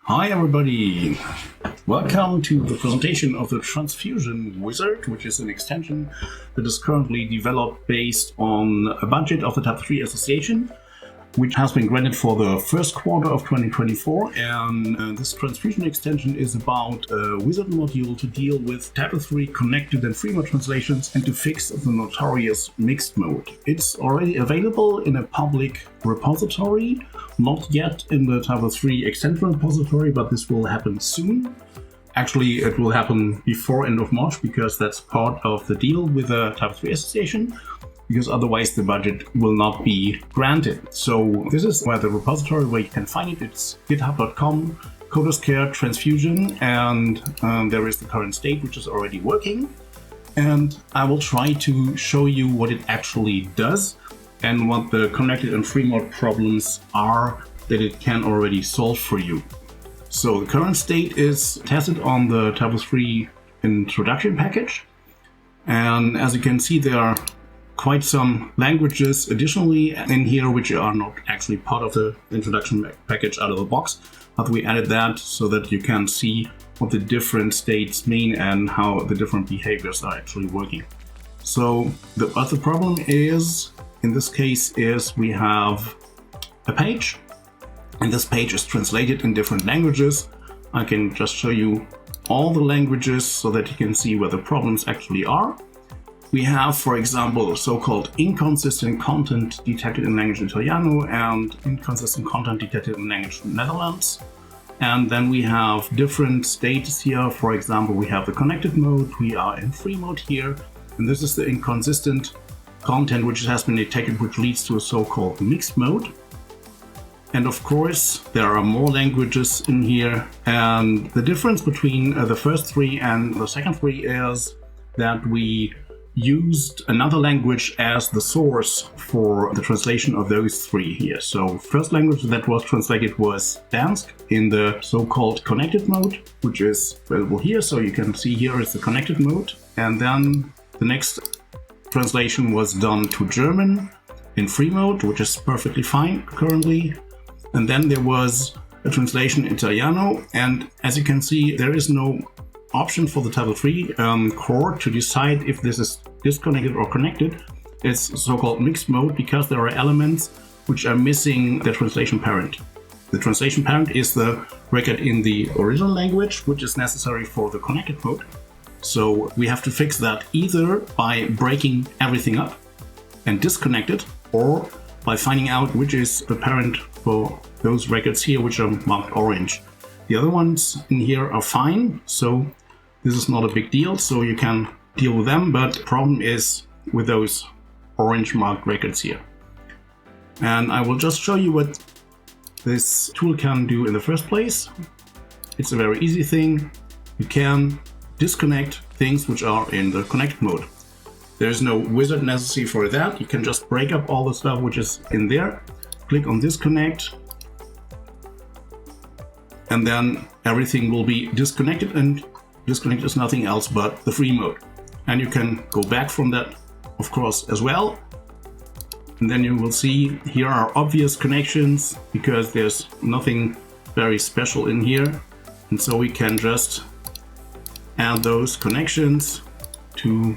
Hi everybody! Welcome to the presentation of the TransFusion wizard, which is an extension that is currently developed based on a budget of the TYPO3 Association, which has been granted for the first quarter of 2024. And this TransFusion extension is about a wizard module to deal with TYPO3 connected and free mode translations and to fix the notorious mixed mode. It's already available in a public repository, not yet in the TYPO3 extension repository, but this will happen soon. Actually, it will happen before end of March because that's part of the deal with the TYPO3 Association, because otherwise the budget will not be granted. So this is where the repository where you can find it. It's github.com, CodersCare, TransFusion, and there is the current state, which is already working. And I will try to show you what it actually does and what the connected and free mode problems are that it can already solve for you. So the current state is tested on the TYPO3 introduction package. And as you can see, there are quite some languages additionally in here which are not actually part of the introduction package out of the box, but we added that so that you can see what the different states mean and how the different behaviors are actually working. So the other problem is, in this case, is we have a page, and this page is translated in different languages. I can just show you all the languages so that you can see where the problems actually are. We have, for example, so-called inconsistent content detected in language Italiano and inconsistent content detected in language Netherlands. And then we have different states here. For example, we have the connected mode, we are in free mode here, and this is the inconsistent content which has been detected, which leads to a so-called mixed mode. And of course, there are more languages in here. And the difference between the first three and the second three is that we used another language as the source for the translation of those three here. So first language that was translated was Dansk in the so-called connected mode, which is available here. So you can see here is the connected mode. And then the next translation was done to German in free mode, which is perfectly fine currently. And then there was a translation Italiano. And as you can see, there is no option for the TYPO3 core to decide if this is disconnected or connected. It's so-called mixed mode because there are elements which are missing the translation parent. The translation parent is the record in the original language, which is necessary for the connected mode. So we have to fix that either by breaking everything up and disconnect it, or by finding out which is the parent for those records here which are marked orange. The other ones in here are fine, so this is not a big deal, so you can deal with them, but the problem is with those orange marked records here. And I will just show you what this tool can do in the first place. It's a very easy thing. You can disconnect things which are in the connected mode. There's no wizard necessary for that. You can just break up all the stuff which is in there, click on disconnect, and then everything will be disconnected, and disconnect is nothing else but the free mode. And you can go back from that, of course, as well. And then you will see here are obvious connections because there's nothing very special in here. And so we can just add those connections to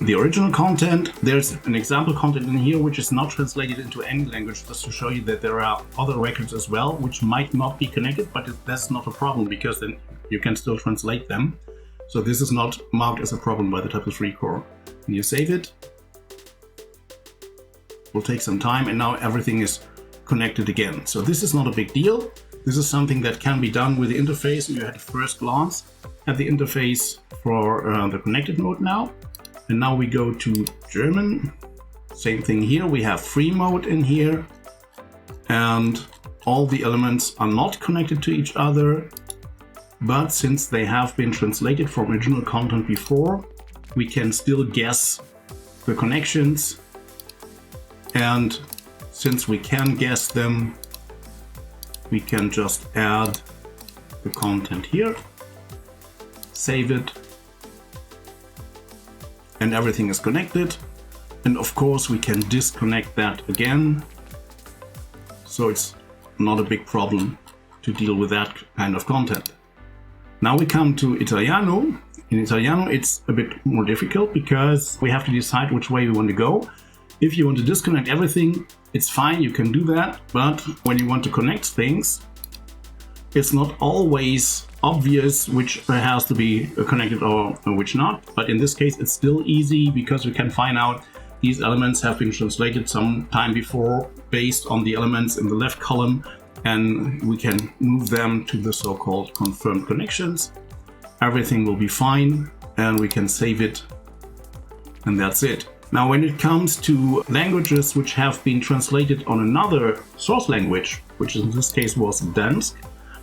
the original content. There's an example content in here which is not translated into any language, just to show you that there are other records as well which might not be connected, but that's not a problem because then you can still translate them. So this is not marked as a problem by the TYPO3 core. And you save it. It will take some time, and now everything is connected again. So this is not a big deal. This is something that can be done with the interface. You had a first glance at the interface for the connected mode now. And now we go to German. Same thing here. We have free mode in here. And all the elements are not connected to each other. But since they have been translated from original content before, we can still guess the connections. And since we can guess them, we can just add the content here, save it, and everything is connected. And of course we can disconnect that again. So it's not a big problem to deal with that kind of content. Now we come to Italiano. In Italiano, it's a bit more difficult because we have to decide which way we want to go. If you want to disconnect everything, it's fine, you can do that. But when you want to connect things, it's not always obvious which has to be connected or which not. But in this case, it's still easy because we can find out these elements have been translated some time before based on the elements in the left column, and we can move them to the so-called confirmed connections. Everything will be fine and we can save it, and that's it. Now when it comes to languages which have been translated on another source language, which in this case was Dansk,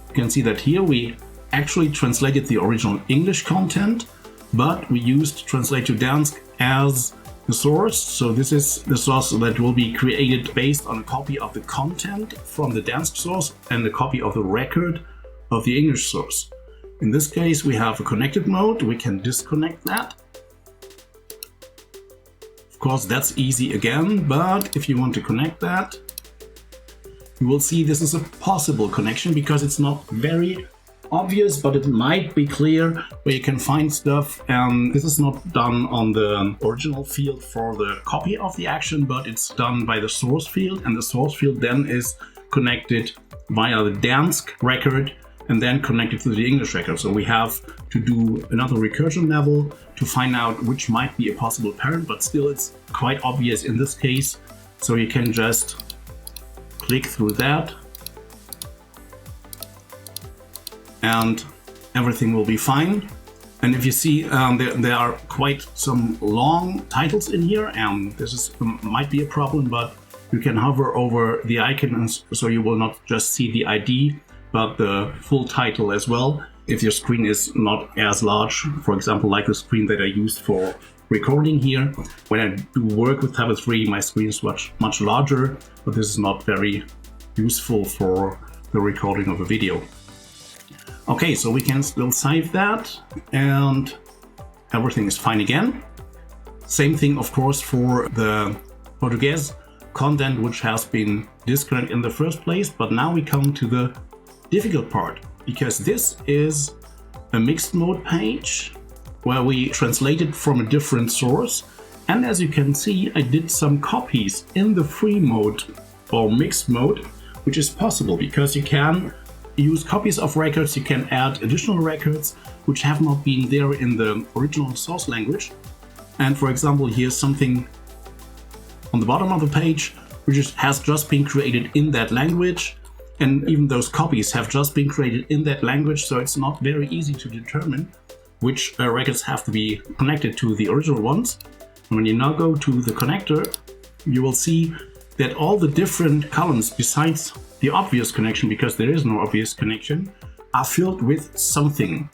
you can see that here we actually translated the original English content, but we used translate to Dansk as the source. So this is the source that will be created based on a copy of the content from the Dansk source and a copy of the record of the English source. In this case, we have a connected mode. We can disconnect that. Of course, that's easy again, but if you want to connect that, you will see this is a possible connection because it's not very obvious, but it might be clear where you can find stuff. This is not done on the original field for the copy of the action, but it's done by the source field, and the source field then is connected via the Dansk record and then connected to the English record. So we have to do another recursion level to find out which might be a possible parent, but still it's quite obvious in this case. So you can just click through that and everything will be fine. And if you see, there are quite some long titles in here, and this might be a problem, but you can hover over the icon so you will not just see the ID, but the full title as well. If your screen is not as large, for example, like the screen that I used for recording here. When I do work with TYPO3, my screen is much larger, but this is not very useful for the recording of a video. Okay, so we can still save that and everything is fine again. Same thing, of course, for the Portuguese content which has been disconnected in the first place, but now we come to the difficult part, because this is a mixed mode page where we translated from a different source. And as you can see, I did some copies in the free mode or mixed mode, which is possible because you can use copies of records, you can add additional records which have not been there in the original source language. And for example, here's something on the bottom of the page which has just been created in that language. And even those copies have just been created in that language, so it's not very easy to determine which records have to be connected to the original ones. And when you now go to the connector, you will see that all the different columns, besides the obvious connection, because there is no obvious connection, are filled with something.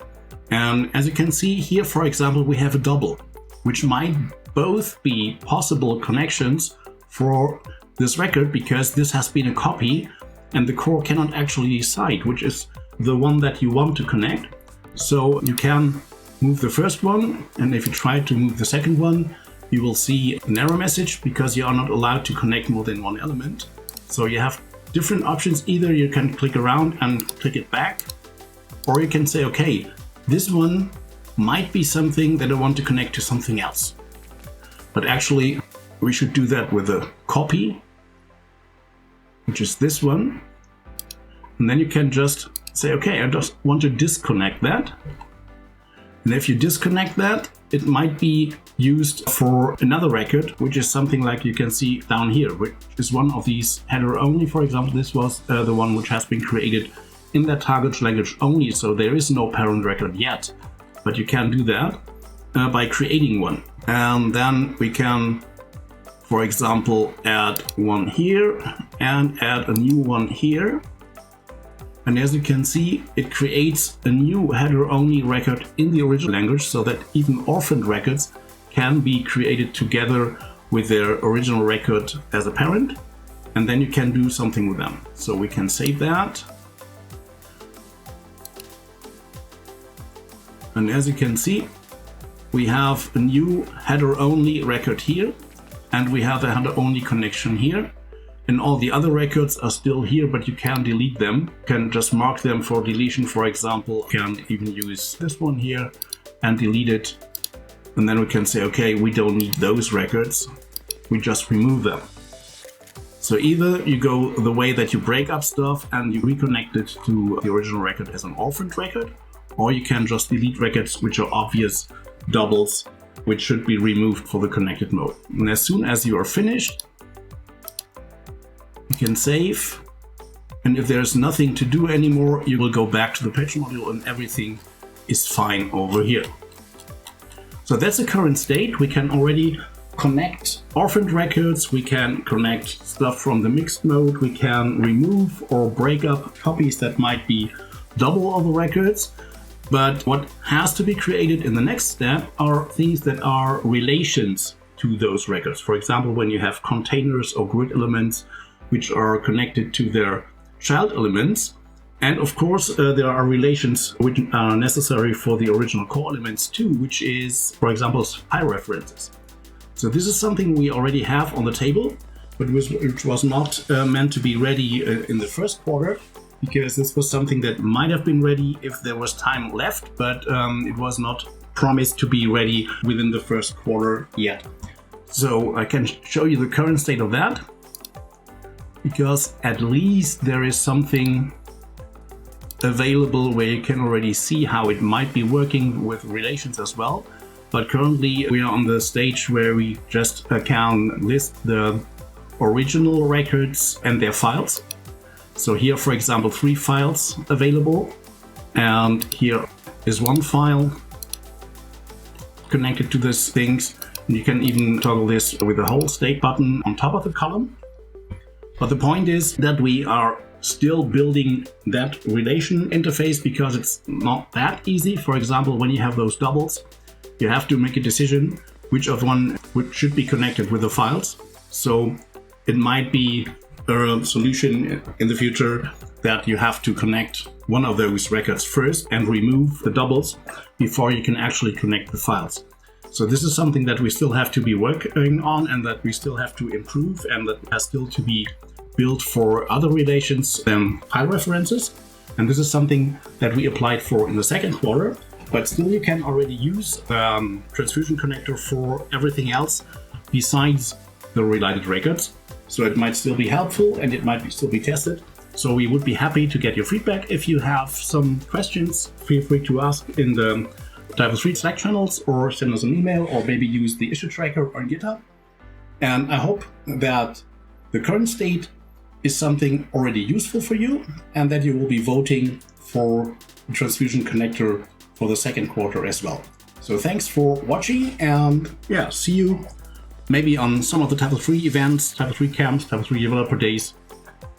And as you can see here, for example, we have a double, which might both be possible connections for this record, because this has been a copy and the core cannot actually decide which is the one that you want to connect. So you can move the first one, and if you try to move the second one, you will see an error message because you are not allowed to connect more than one element. So you have different options. Either you can click around and click it back, or you can say, okay, this one might be something that I want to connect to something else. But actually, we should do that with a copy, which is this one. And then you can just say, okay, I just want to disconnect that. And if you disconnect that, it might be used for another record, which is something like you can see down here, which is one of these header only. For example, this was the one which has been created in that target language only. So there is no parent record yet, but you can do that by creating one. And then we can, for example, add one here and add a new one here. And as you can see, it creates a new header-only record in the original language, so that even orphaned records can be created together with their original record as a parent. And then you can do something with them. So we can save that. And as you can see, we have a new header-only record here. And we have a header-only connection here. and all the other records are still here, but you can't delete them. You can just mark them for deletion, for example. You can even use this one here and delete it. And then we can say, okay, we don't need those records. We just remove them. So either you go the way that you break up stuff and you reconnect it to the original record as an orphaned record, or you can just delete records which are obvious doubles, which should be removed for the connected mode. And as soon as you are finished, you can save. And if there's nothing to do anymore, you will go back to the patch module and everything is fine over here. So that's the current state. We can already connect orphaned records, we can connect stuff from the mixed mode, we can remove or break up copies that might be double of the records. But what has to be created in the next step are things that are relations to those records. For example, when you have containers or grid elements which are connected to their child elements. And of course, there are relations which are necessary for the original core elements too, which is, for example, spy references. So this is something we already have on the table, but which was not meant to be ready in the first quarter, because this was something that might have been ready if there was time left, but it was not promised to be ready within the first quarter yet. So I can show you the current state of that, because at least there is something available where you can already see how it might be working with relations as well. But currently we are on the stage where we just can list the original records and their files. So here, for example, 3 files available, and here is 1 file connected to these things. And you can even toggle this with the whole state button on top of the column. But the point is that we are still building that relation interface, because it's not that easy. For example, when you have those doubles, you have to make a decision which of one should be connected with the files. So it might be a solution in the future that you have to connect one of those records first and remove the doubles before you can actually connect the files. So this is something that we still have to be working on, and that we still have to improve, and that has still to be built for other relations than file references. And this is something that we applied for in the second quarter. But still, you can already use the TransFusion connector for everything else besides the related records. So it might still be helpful, and it might still be tested. So we would be happy to get your feedback. If you have some questions, feel free to ask in the TYPO3 Slack channels, or send us an email, or maybe use the issue tracker on GitHub. And I hope that the current state is something already useful for you, and that you will be voting for the TransFusion connector for the second quarter as well. So thanks for watching, and yeah, see you maybe on some of the TYPO3 events, TYPO3 camps, TYPO3 developer days.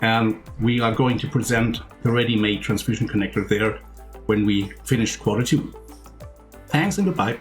And we are going to present the ready-made TransFusion connector there when we finish quarter 2. Thanks and goodbye.